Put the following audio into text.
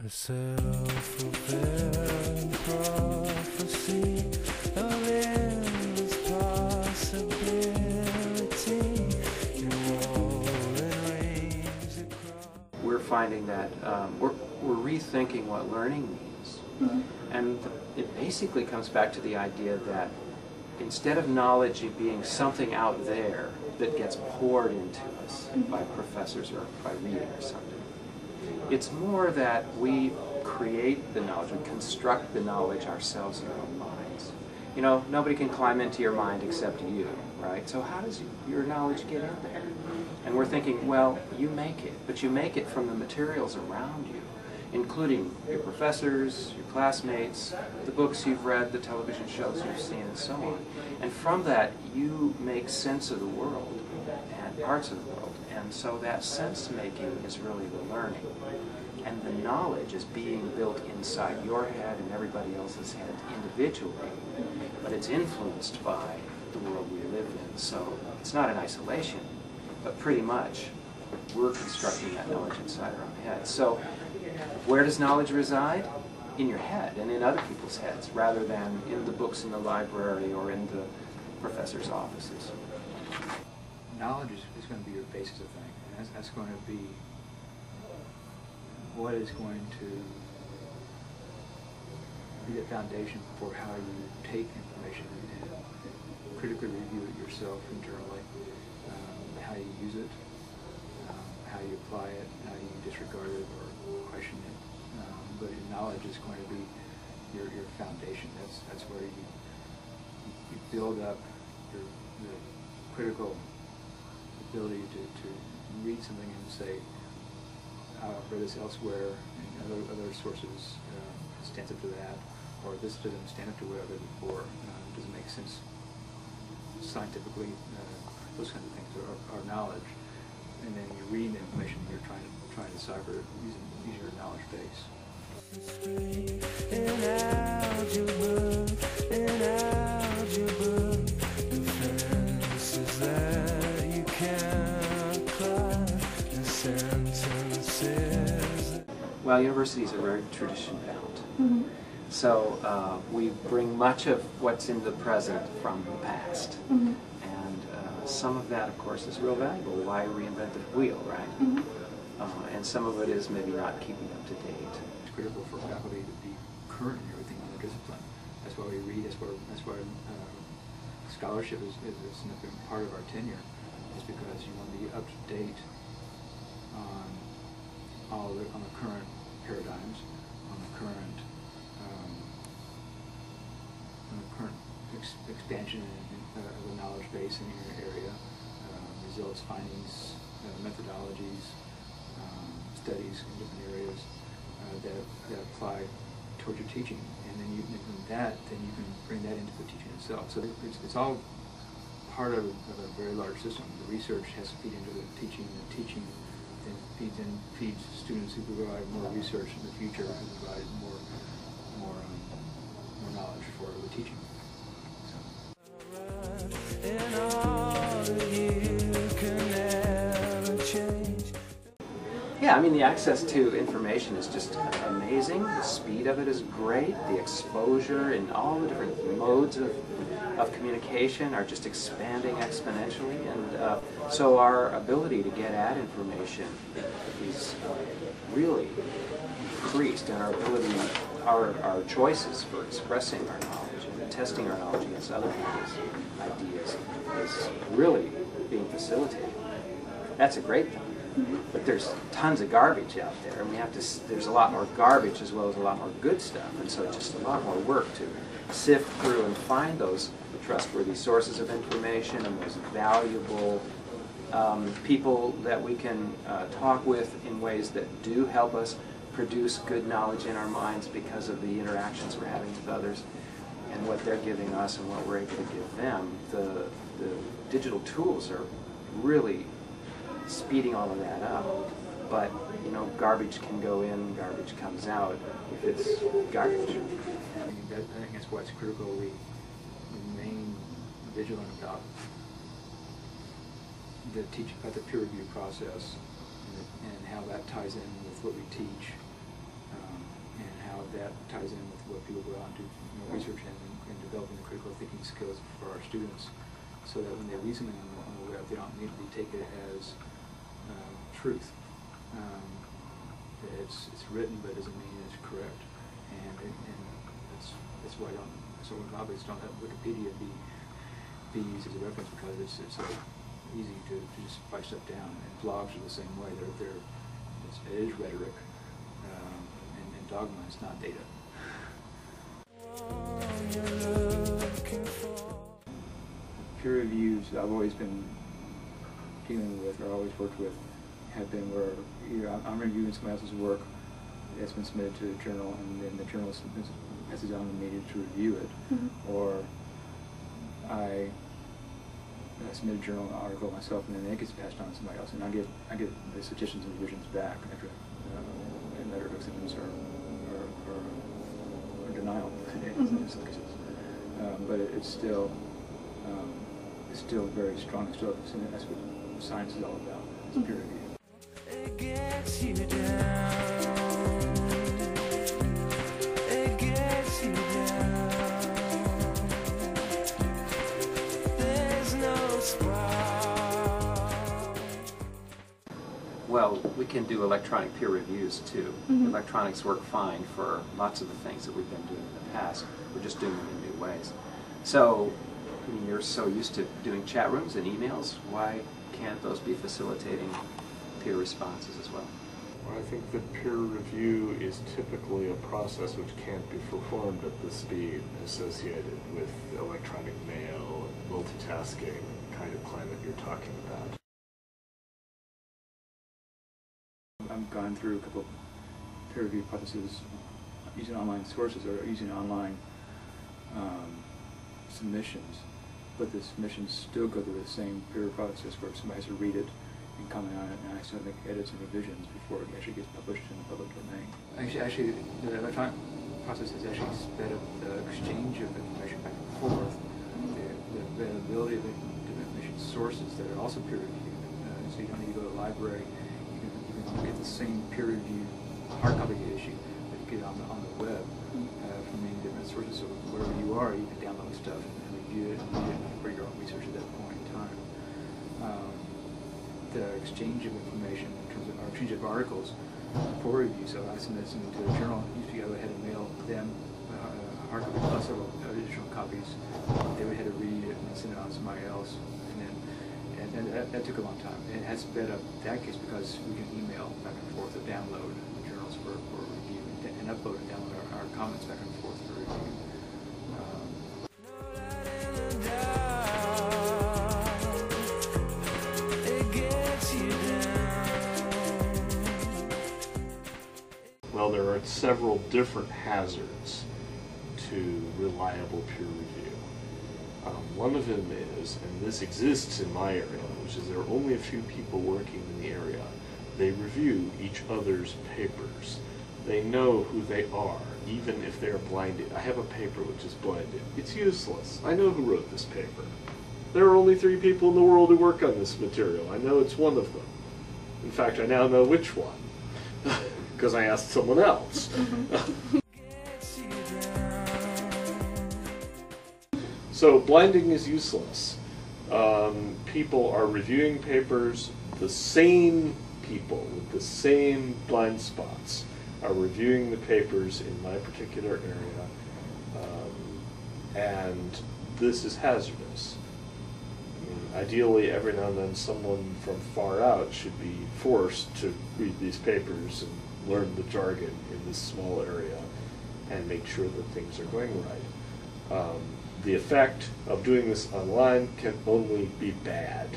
A self-fulfilling prophecy of endless possibility. We're finding that we're rethinking what learning means. Mm-hmm. And it basically comes back to the idea that instead of knowledge being something out there that gets poured into us by professors or by reading or something, it's more that we create the knowledge, we construct the knowledge ourselves in our own minds. You know, nobody can climb into your mind except you, right? So how does your knowledge get in there? And we're thinking, well, you make it, but you make it from the materials around you, including your professors, your classmates, the books you've read, the television shows you've seen, and so on. And from that, you make sense of the world and parts of the world. And so that sense-making is really the learning. And the knowledge is being built inside your head and everybody else's head individually, but it's influenced by the world we live in. So it's not in isolation, but pretty much we're constructing that knowledge inside our own head. So where does knowledge reside? In your head and in other people's heads, rather than in the books in the library or in the professor's offices. Knowledge is going to be your basis of thing, and that's going to be what is going to be the foundation for how you take information and critically review it yourself internally, how you use it, how you apply it, how you disregard it or question it. But knowledge is going to be your foundation. That's where you build up your critical ability to read something and say, I've read this elsewhere, and other sources stand up to that, or this doesn't stand up to what I've read before, doesn't make sense scientifically. Those kinds of things are knowledge, and then you read the information you're trying to decipher it using your knowledge base. Well, universities are very tradition-bound. Mm-hmm. So we bring much of what's in the present from the past. Mm-hmm. And some of that, of course, is real valuable. Why reinvent the wheel, right? Mm-hmm. And some of it is maybe not keeping up to date. It's critical for faculty to be current in everything in their discipline. That's why we read. That's why scholarship is a significant part of our tenure. Is because you want to be up to date on the current paradigms, on the current expansion of the knowledge base in your area, results, findings, methodologies, studies in different areas that apply towards your teaching, and then you can bring that into the teaching itself. So it's all part of a very large system. The research has to feed into the teaching then feeds students who provide more research in the future, who provide more knowledge for the teaching. Yeah, I mean, the access to information is just amazing. The speed of it is great. The exposure in all the different modes of communication are just expanding exponentially. And so our ability to get at information is really increased, and our ability, our choices for expressing our knowledge and testing our knowledge against other people's ideas is really being facilitated. That's a great thing. But there's tons of garbage out there, and there's a lot more garbage as well as a lot more good stuff, and so just a lot more work to sift through and find those trustworthy sources of information and those valuable people that we can talk with in ways that do help us produce good knowledge in our minds because of the interactions we're having with others and what they're giving us and what we're able to give them. The digital tools are really speeding all of that up, but you know, garbage can go in, garbage comes out if it's garbage. I think that's why it's critical we remain vigilant about the peer review process and how that ties in with what we teach. that ties in with what people go out and do research and developing the critical thinking skills for our students, so that when they read something on the web, they don't immediately take it as truth. It's written, but doesn't mean it's correct, and that's why so obviously don't have Wikipedia be used as a reference, because it's so easy to just write stuff down, and blogs are the same way. It is rhetoric, and dogma is not data. Peer reviews I've always been dealing with, or always worked with, have been where I'm reviewing somebody else's work that's been submitted to a journal, and then the journal passes it on to me to review it, or I submit a journal article myself, and then it gets passed on to somebody else, and I get the suggestions and revisions back after in letter of acceptance or denial in some cases. But it's still very strong. That's what science is all about. It's peer review. It gets you down. It gets you down. There's no spark. Well, we can do electronic peer reviews too. Electronics work fine for lots of the things that we've been doing in the past. We're just doing them in new ways. So, I mean, you're so used to doing chat rooms and emails, why can't those be facilitating peer responses as well? Well, I think that peer review is typically a process which can't be performed at the speed associated with electronic mail and multitasking kind of climate you're talking about. I've gone through a couple of peer review processes using online sources or using online submissions, but the submissions still go through the same peer process where somebody has to read it and comment on it, and I still make edits and revisions before it actually gets published in the public domain. Actually, the electronic process has actually sped up the exchange of information back and forth, the availability of information sources that are also peer reviewed. So you don't need to go to the library. You can get the same peer reviewed hard copy issue that you get on the web from many different sources. So wherever you are, you can download stuff and review it and read it for your own research at that point in time. The exchange of information in terms of our exchange of articles for review. So I submit something to the journal. Usually I would have to mail them a hard copy plus several additional copies. They would have to read it and then send it on to somebody else. And that took a long time. And it has sped up that case because we can email back and forth or download the journals for review and upload and download our comments back and forth for review. Well, there are several different hazards to reliable peer review. One of them is, and this exists in my area, which is there are only a few people working in the area. They review each other's papers. They know who they are, even if they're blinded. I have a paper which is blinded. It's useless. I know who wrote this paper. There are only 3 people in the world who work on this material. I know it's one of them. In fact, I now know which one, because I asked someone else. So blinding is useless. People are reviewing papers. The same people with the same blind spots are reviewing the papers in my particular area, and this is hazardous. I mean, ideally, every now and then someone from far out should be forced to read these papers and learn the jargon in this small area and make sure that things are going right. The effect of doing this online can only be bad.